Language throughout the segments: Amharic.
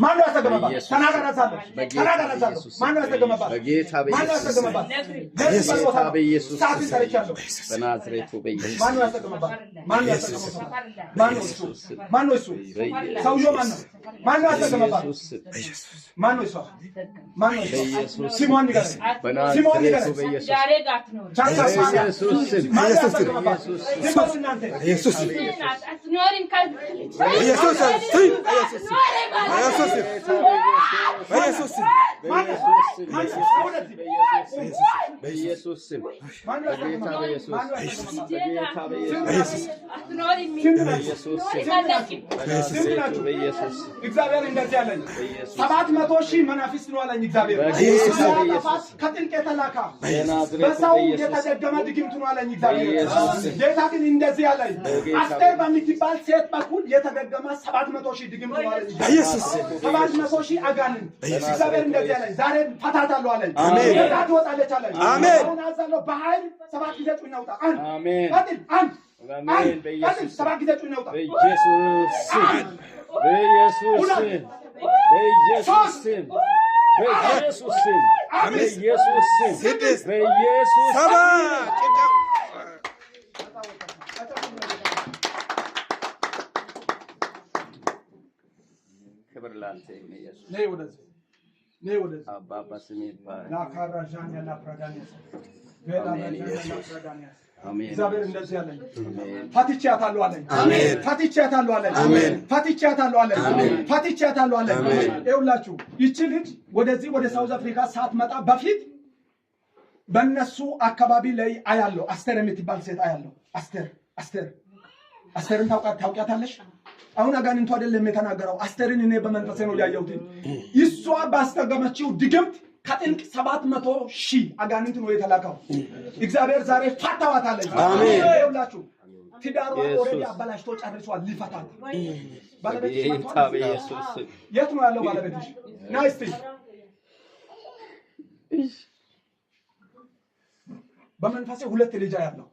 ማነው ያስተገመባት? ተናገራሳለሁ ማነው ያስተገመባት? በጌታ በኢየሱስ በናዝሬቱ በኢየሱስ ማነው ያስተገመባት? ማነው ያስተገመባት? ማነው እሱ? ሰውየው ማነው ያስተገመባት? ማነው እሱ? ማነው ኢየሱስ? ሲሞን ንገረኝ። ሲሞን ንገረኝ። በኢየሱስ ኢየሱስ እግዚአብሔር እንደዚህ አለኝ 700,000 መናፍስት ነው አለኝ እግዚአብሔር ከጥልቅ የተላካ በሰው የተደገመ ድግምት ነው አለኝ እግዚአብሔር ጌታ ግን እንደዚህ አለኝ አስቴር በምትባል ሴት በኩል የተደገመ 700,000 ድግምት ነው አለኝ ኢየሱስ 700,000 አጋንንት እግዚአብሔር እንደዚህ አለኝ ዛሬ ፈታታለሁ አለኝ ጌታ ትወጣለች አለኝ አሁን አዛለሁ በኃይል 7 ጊዜ ጩኸት ያውጣ አሜን አሜን በኢየሱስ 7 ጊዜ ጩኸት ያውጣ በኢየሱስ በኢየሱስ በኢየሱስ በኢየሱስ በኢየሱስ በኢየሱስ ክብር ላንተ ኢየሱስ ነይ ወደዚህ አባባ ስሜት ላካራጃን ያላ ፕራዳኒያስ አሜን እግዚአብሔር እንደዚህ ያለኝ ፈትቻታለሁ አለኝ አሜን ፈትቻታለሁ አለኝ አሜን ፈትቻታለሁ አለኝ አሜን ፈትቻታለሁ አለኝ ይኸውላችሁ ይቺ ልጅ ወደዚህ ወደ ሳውዝ አፍሪካ ሳትመጣ በፊት በእነሱ አካባቢ ላይ አያለሁ አስቴር የምትባል ሴት አያለሁ አስቴርን ታውቂያታለሽ አሁን አጋንንቱ አይደለም የተናገረው አስቴርን እኔ በመንፈሴ ነው ያየሁት እሷ ባስተገመችው ድግምት ከጥልቅ 700,000 አጋንንት ነው የተላከው እግዚአብሔር ዛሬ ፈታዋታለች አሜን ይኸውላችሁ ትዳሯ ኦሬዲ አባላሽቶ ጨርሷል ሊፈታት ባለቤትሽ ኢየሱስ የት ነው ያለው ባለቤትሽ ናይስቲ በመንፈሴ ሁለት ልጅ ያለው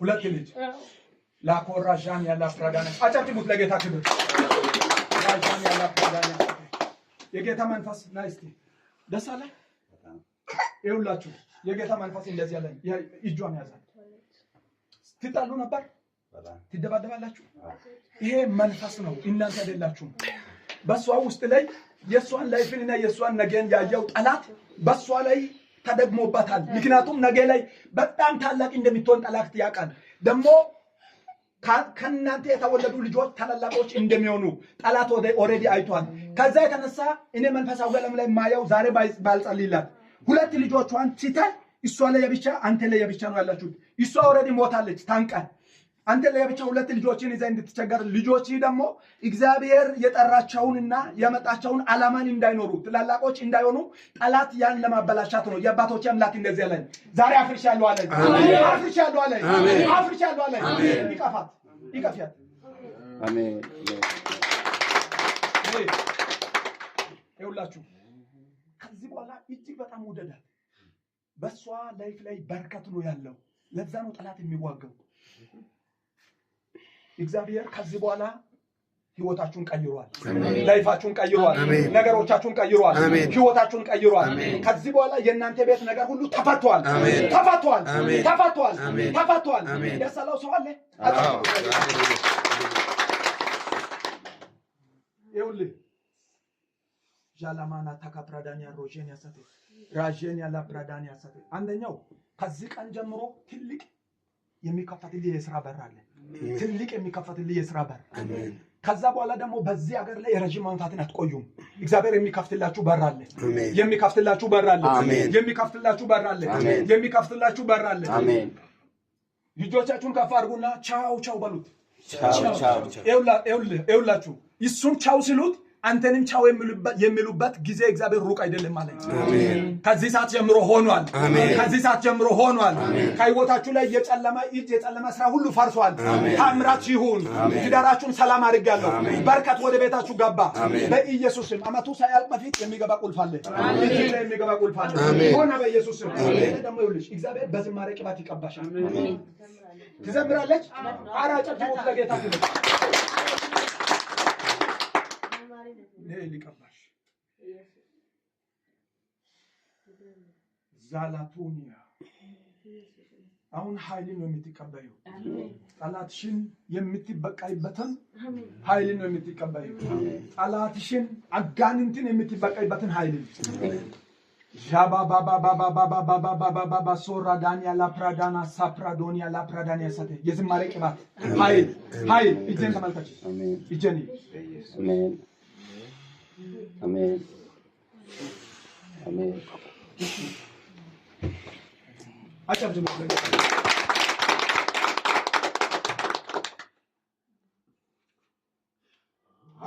ሁለት ልጅ ላኮራጃን ያላ ፍራዳና አጫጭሙት ለጌታ ክብር ራጃን ያላ ፍራዳና የጌታ መንፈስ ናይስቲ ደስ አለ ይኸውላችሁ የጌታ መንፈስ እንደዚህ ያለኝ እጇን ያዛል ትጣሉ ነበር ትደባደባላችሁ ይሄ መንፈስ ነው እናንተ አይደላችሁም በሷ ውስጥ ላይ የሷን ላይፍንና የሷን ነገን ያየው ጠላት በሷ ላይ ተደግሞባታል ምክንያቱም ነገ ላይ በጣም ታላቅ እንደምትሆን ጠላት ያውቃል ደግሞ ከናንተ የተወለዱ ልጆች ታላላቆች እንደሚሆኑ ጠላት ኦሬዲ አይቷል ከዛ የተነሳ እኔ መንፈሳዊ ዓለም ላይ ማየው ዛሬ ባልጸልይላት ሁለት ልጆቿን ሲታል እሷ ላይ የብቻ አንተ ላይ የብቻ ነው ያላችሁ እሷ ኦሬዲ ሞታለች ታንቀን አንተ ላይ የብቻ ሁለት ልጆችን ይዘህ እንድትቸገር ልጆች ደግሞ እግዚአብሔር የጠራቸውንና ያመጣቸውን ዓላማን እንዳይኖሩ ትላላቆች እንዳይሆኑ ጠላት ያን ለማበላሻት ነው የአባቶች አምላክ እንደዚህ ያለኝ ዛሬ አፍርሻለሁ አለኝ አፍርሻለሁ አለኝ አፍርሻለሁ አለኝ ይቀፋት አሜን ይኸውላችሁ ከዚህ በኋላ እጅግ በጣም ወደዳት በሷ ላይፍ ላይ በረከት ነው ያለው ለዛ ነው ጠላት የሚዋጋው እግዚአብሔር ከዚህ በኋላ ህይወታችሁን ቀይሯል ላይፋችሁን ቀይሯል ነገሮቻችሁን ቀይሯል ህይወታችሁን ቀይሯል ከዚህ በኋላ የእናንተ ቤት ነገር ሁሉ ተፈቷል ተፈቷል ተፈቷል ተፈቷል ያሰላው ሰው አለ ይኸውልህ ጃላማና ተካፕራዳኒያ ሮጄን ያሰተ ራጄን ያላ ፕራዳኒያ ያሰተ አንደኛው ከዚህ ቀን ጀምሮ ትልቅ የሚከፈትልህ የሥራ በር አለ ትልቅ የሚከፈትልህ የሥራ በር ከዛ በኋላ ደግሞ በዚህ ሀገር ላይ ረጅም ዓመታትን አትቆዩም እግዚአብሔር የሚከፍትላችሁ በር አለ የሚከፍትላችሁ በር አለ የሚከፍትላችሁ በር አለ የሚከፍትላችሁ በር አለ አሜን ልጆቻችሁን ከፍ አድርጉና ቻው ቻው በሉት ቻው ቻው ይኸውላችሁ እሱን ቻው ሲሉት አንተንም ቻው የሚሉበት ጊዜ እግዚአብሔር ሩቅ አይደለም ማለት አሜን ከዚህ ሰዓት ጀምሮ ሆኗል ከዚህ ሰዓት ጀምሮ ሆኗል ከህይወታችሁ ላይ የጨለማ ስራ ሁሉ ፈርሷል ታምራት ይሁን ትዳራችሁን ሰላም አድርጋለሁ በረከት ወደ ቤታችሁ ገባ በኢየሱስ ስም አመቱ ሳያልቅ በፊት የሚገባ ቁልፍ አለ እዚህ ላይ የሚገባ ቁልፍ አለ ሆነ በኢየሱስ ስም ደግሞ ይሁንልሽ እግዚአብሔር በዝማሬ ቅባት ይቀባሻል አሜን ትዘምራለች አራጨት ለጌታ ሊቀባሽ ዛላቱኒያ አሁን ኃይልን ነው የምትቀበዩ። ጠላትሽን የምትበቃይበትን ኃይልን ነው የምትቀበዩ። ጠላትሽን አጋንንትን የምትበቃይበትን ኃይልን ጃባባባባባባባባባባባባ ሶራ ዳንያ ላፕራዳና ሳፕራዶኒያ ላፕራዳኒያ ሰተ የዝማሬ ቅባት ኃይል እጄን ተመልከች። እጄን አሜን አሜን አሜን አጨብጭቡ።